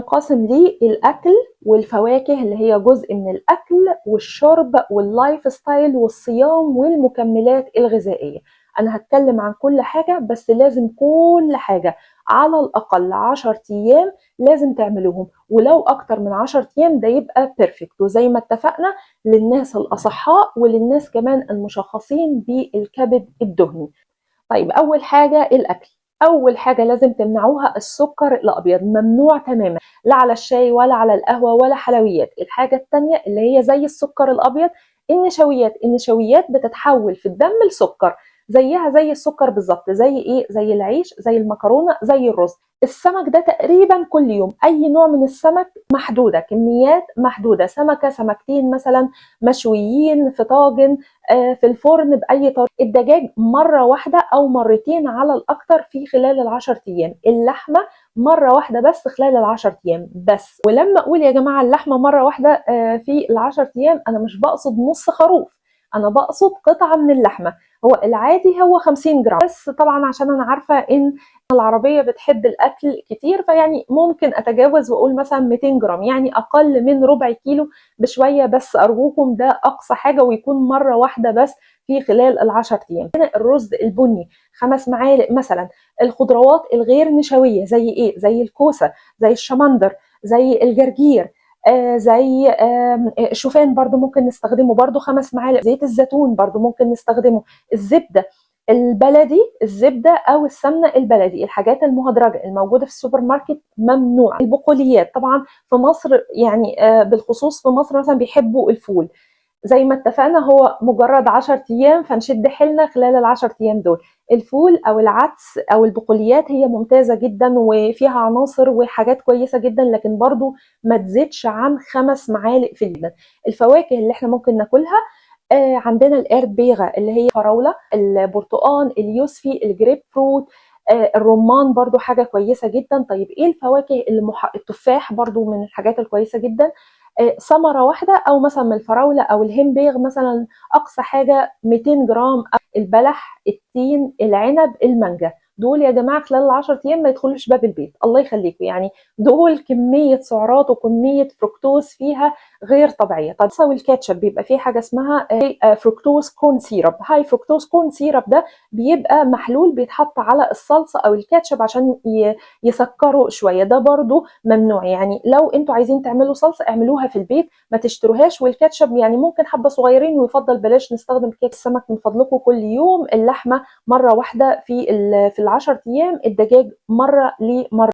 بينقسم للأكل والفواكه اللي هي جزء من الأكل والشرب واللايف ستايل والصيام والمكملات الغذائية. أنا هتكلم عن كل حاجة، بس لازم كل حاجة على الأقل 10 أيام لازم تعملوهم، ولو أكتر من 10 أيام ده يبقى بيرفكت. وزي ما اتفقنا للناس الأصحاء وللناس كمان المشخصين بالكبد الدهني. طيب أول حاجة الأكل. أول حاجة لازم تمنعوها السكر الأبيض، ممنوع تماما، لا على الشاي ولا على القهوة ولا حلويات. الحاجة التانية اللي هي زي السكر الأبيض النشويات. النشويات بتتحول في الدم لسكر، زيها زي السكر بالظبط. زي ايه؟ زي العيش، زي المكرونة، زي الرز. السمك ده تقريبا كل يوم، اي نوع من السمك محدودة، كميات محدودة، سمكة سمكتين مثلا مشويين في طاجن، في الفرن بأي طريقة. الدجاج مرة واحدة أو مرتين على الأكتر في خلال ال10 أيام. اللحمة مرة واحدة بس خلال ال10 أيام بس. ولما أقول يا جماعة اللحمة مرة واحدة في ال10 أيام، أنا مش بقصد نص خروف، أنا بقصد قطعة من اللحمة. هو العادي هو 50 جرام، بس طبعا عشان أنا عارفة إن العربية بتحب الأكل كتير، فيعني ممكن أتجاوز وأقول مثلا 200 جرام، يعني أقل من ربع كيلو بشوية. بس أرجوكم ده أقصى حاجة، ويكون مرة واحدة بس في خلال ال10 أيام. هنا الرز البني 5 معالق مثلا. الخضروات الغير نشوية زي إيه؟ زي الكوسة، زي الشمندر، زي الجرجير، زي الشوفان برضو ممكن نستخدمه، برضو 5 معالق. زيت الزيتون برضو ممكن نستخدمه. الزبدة البلدي، الزبدة أو السمنة البلدي. الحاجات المهدرجة الموجودة في السوبر ماركت ممنوع. البقوليات طبعا في مصر يعني بالخصوص في مصر مثلا بيحبوا الفول. زي ما اتفقنا هو مجرد 10 أيام، فنشد حيلنا خلال ال10 أيام دول. الفول أو العدس أو البقوليات هي ممتازة جدا وفيها عناصر وحاجات كويسة جدا، لكن برضو ما تزيدش عن 5 معالق في اليوم. الفواكه اللي احنا ممكن ناكلها عندنا القرد بيغة اللي هي فراولة، البرتقال، اليوسفي، الجريب فروت، الرمان برضو حاجة كويسة جدا. طيب ايه الفواكه التفاح برضو من الحاجات الكويسة جدا. ثمرة واحدة أو مثلا من الفراولة أو الهمبيغ مثلا أقصى حاجة 200 جرام. البلح، التين، العنب، المانجا، دول يا جماعة خلال ال10 أيام ما يدخلوش باب البيت، الله يخليكم. يعني دول كمية سعرات وكمية فركتوز فيها غير طبيعية. طب والكاتشب بيبقى فيه حاجة اسمها فركتوز كون سيرب. هاي فركتوز كون سيرب ده بيبقى محلول بيتحط على الصلصة أو الكاتشب عشان يسكروا شوية. ده برضو ممنوع. يعني لو انتوا عايزين تعملوا صلصة اعملوها في البيت، ما تشتروهاش. والكاتشب يعني ممكن حبة صغيرين، ويفضل بلاش نستخدم كيس السمك من فضلكم كل يوم. اللحمة مرة واحدة في ال10 أيام. الدجاج مرة لمرة.